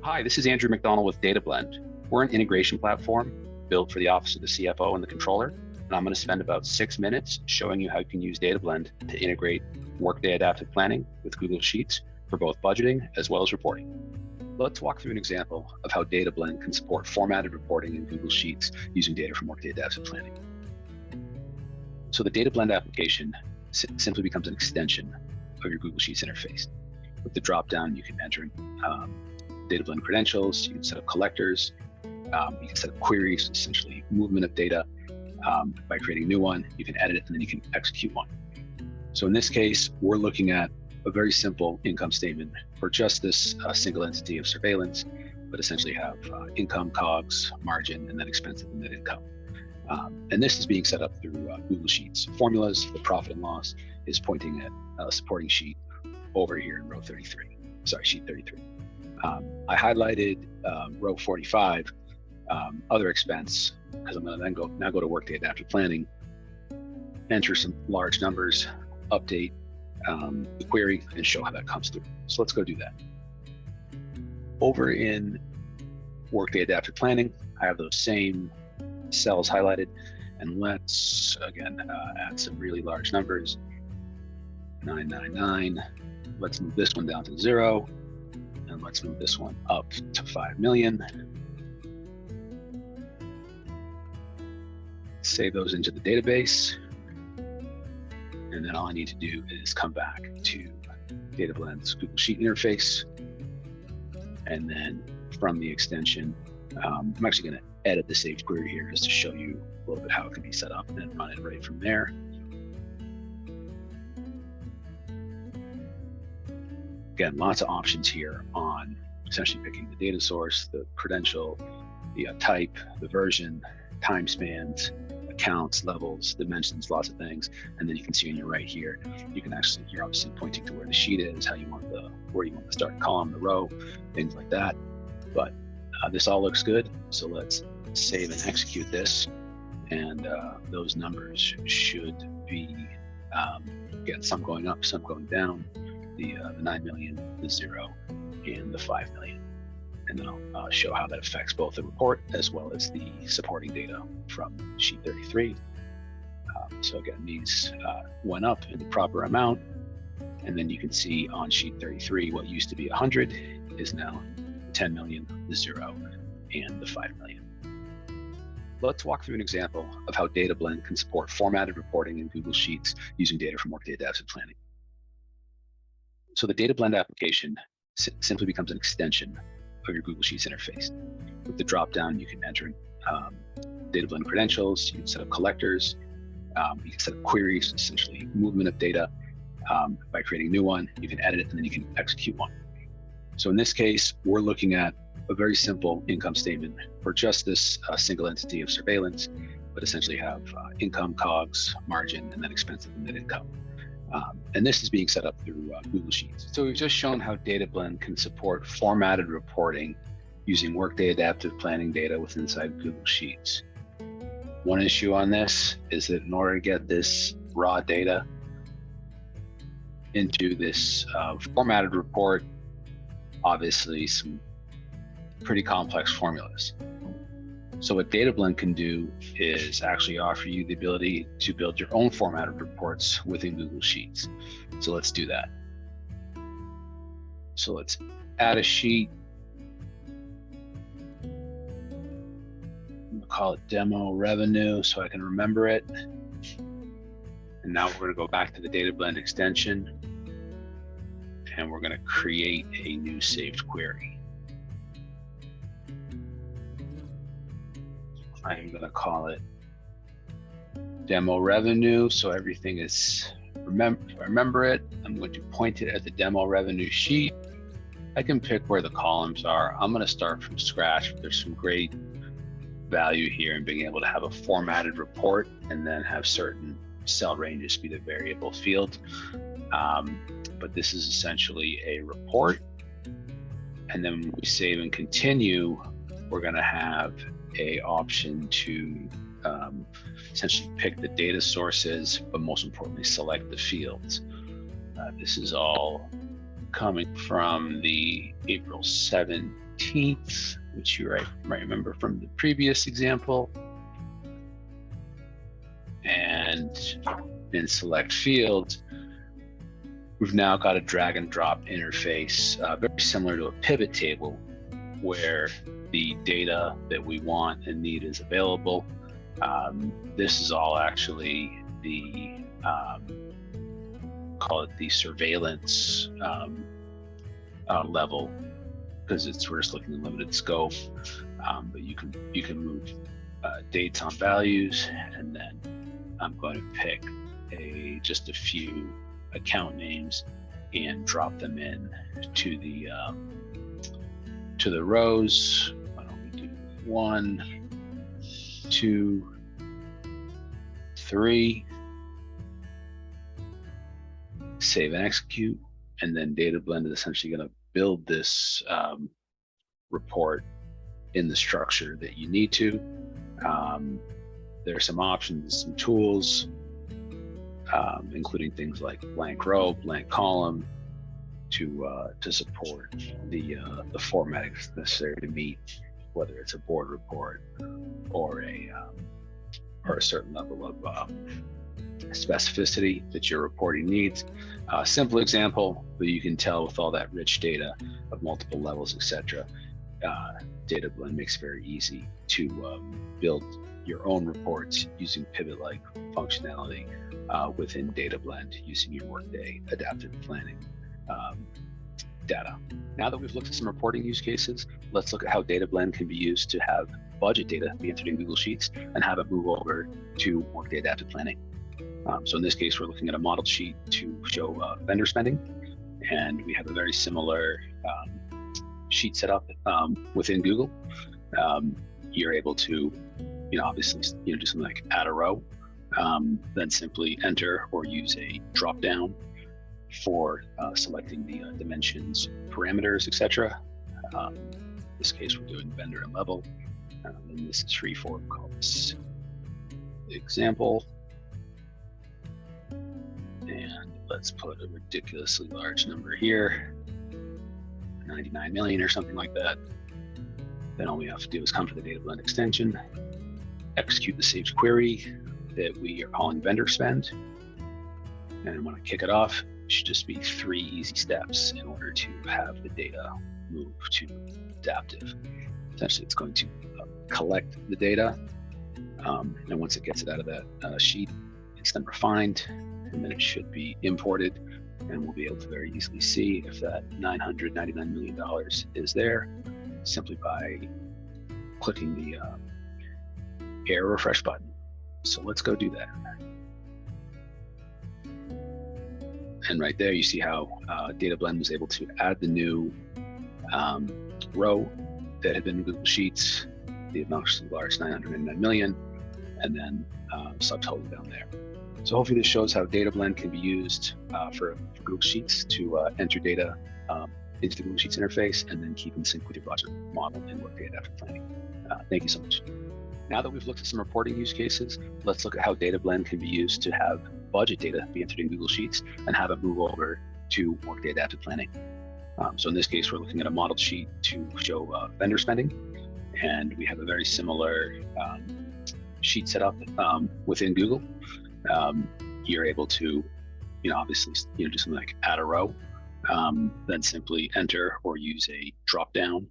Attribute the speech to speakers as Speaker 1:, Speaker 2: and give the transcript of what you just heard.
Speaker 1: Hi, this is Andrew McDonald with DataBlend. We're an integration platform built for the office of the CFO and the controller. And I'm going to spend about 6 minutes showing you how you can use DataBlend to integrate Workday Adaptive Planning with Google Sheets for both budgeting as well as reporting. Let's walk through an example of how DataBlend can support formatted reporting in Google Sheets using data from Workday Adaptive Planning. So the DataBlend application simply becomes an extension of your Google Sheets interface. With the drop-down, you can enter DataBlend credentials, you can set up collectors, you can set up queries, essentially movement of data. By creating a new one, you can edit it and then you can execute one. So in this case, we're looking at a very simple income statement for just this single entity of surveillance, but essentially have income, COGS, margin, and then expenses and net income. And this is being set up through Google Sheets. Formulas, the profit and loss is pointing at a supporting sheet over here in sheet 33. I highlighted row 45, other expense, because I'm going to then go to Workday Adaptive Planning, enter some large numbers, update the query, and show how that comes through. So let's go do that. Over in Workday Adaptive Planning, I have those same cells highlighted, and let's again add some really large numbers. 999. Let's move this one down to 0. And let's move this one up to 5 million. Save those into the database. And then all I need to do is come back to DataBlend's Google Sheet interface. And then from the extension, I'm actually going to edit the saved query here just to show you a little bit how it can be set up and then run it right from there. Again, lots of options here on essentially picking the data source, the credential, the type, the version, time spans, accounts, levels, dimensions, lots of things. And then you can see on your right here, you're obviously pointing to where the sheet is, where you want the start column, the row, things like that. But this all looks good. So let's save and execute this. And those numbers should be, again, some going up, some going down. The 9 million, the 0, and the 5 million. And then I'll show how that affects both the report as well as the supporting data from sheet 33. So again, these went up in the proper amount. And then you can see on sheet 33, what used to be 100 is now 10 million, the 0, and the 5 million. Let's walk through an example of how DataBlend can support formatted reporting in Google Sheets using data from Workday Adaptive Planning. So the DataBlend application simply becomes an extension of your Google Sheets interface. With the drop-down, you can enter DataBlend credentials, you can set up collectors, you can set up queries, essentially movement of data. By creating a new one, you can edit it and then you can execute one. So in this case, we're looking at a very simple income statement for just this single entity of surveillance, but essentially have income, COGS, margin, and then expenses and net income. And this is being set up through Google Sheets. So we've just shown how DataBlend can support formatted reporting using Workday Adaptive Planning data within inside Google Sheets. One issue on this is that in order to get this raw data into this formatted report, obviously some pretty complex formulas. So what DataBlend can do is actually offer you the ability to build your own formatted reports within Google Sheets. So let's do that. So let's add a sheet. I'm gonna call it demo revenue so I can remember it. And now we're gonna go back to the DataBlend extension and we're gonna create a new saved query. I'm going to call it demo revenue. So everything is, remember it. I'm going to point it at the demo revenue sheet. I can pick where the columns are. I'm going to start from scratch. There's some great value here in being able to have a formatted report and then have certain cell ranges be the variable field. But this is essentially a report. And then when we save and continue, we're going to have a option to essentially pick the data sources, but most importantly, select the fields. This is all coming from the April 17th, which you might remember from the previous example. And in select fields, we've now got a drag and drop interface, very similar to a pivot table, where the data that we want and need is available. This is all actually the, call it the surveillance level, because we're just looking at limited scope, but you can move dates on values, and then I'm going to pick just a few account names and drop them in to the rows. Why don't we do 1, 2, 3, save and execute, and then DataBlend is essentially going to build this report in the structure that you need to. There are some options, some tools, including things like blank row, blank column, to support the formatting necessary to meet, whether it's a board report or a certain level of specificity that your reporting needs. Simple example, but you can tell with all that rich data of multiple levels, etc. DataBlend makes it very easy to build your own reports using pivot-like functionality within DataBlend using your Workday Adaptive Planning data. Now that we've looked at some reporting use cases, let's look at how DataBlend can be used to have budget data be entered in Google Sheets and have it move over to Workday Adaptive Planning. So in this case, we're looking at a model sheet to show vendor spending, and we have a very similar sheet set up within Google. You're able to, obviously, do something like add a row, then simply enter or use a drop down for selecting the dimensions, parameters, etc. In this case, we're doing vendor and level, and this is free form. Call this example, and let's put a ridiculously large number here, 99 million or something like that. Then all we have to do is come to the DataBlend extension, execute the saved query that we are calling vendor spend, and when I kick it off, it should just be 3 easy steps in order to have the data move to adaptive. Essentially, it's going to collect the data, and once it gets it out of that sheet, it's then refined, and then it should be imported, and we'll be able to very easily see if that $999 million is there simply by clicking the error refresh button. So let's go do that. And right there, you see how DataBlend was able to add the new row that had been in Google Sheets, the obnoxiously large 999 million, and then subtotal down there. So hopefully this shows how DataBlend can be used for Google Sheets to enter data into the Google Sheets interface and then keep in sync with your budget model in Workday Adaptive Planning. Thank you so much. Now that we've looked at some reporting use cases, let's look at how DataBlend can be used to have budget data be entered in Google Sheets and have it move over to Workday Adaptive Planning. So in this case, we're looking at a model sheet to show vendor spending, and we have a very similar sheet set up within Google. You're able to, obviously, do something like add a row, then simply enter or use a drop down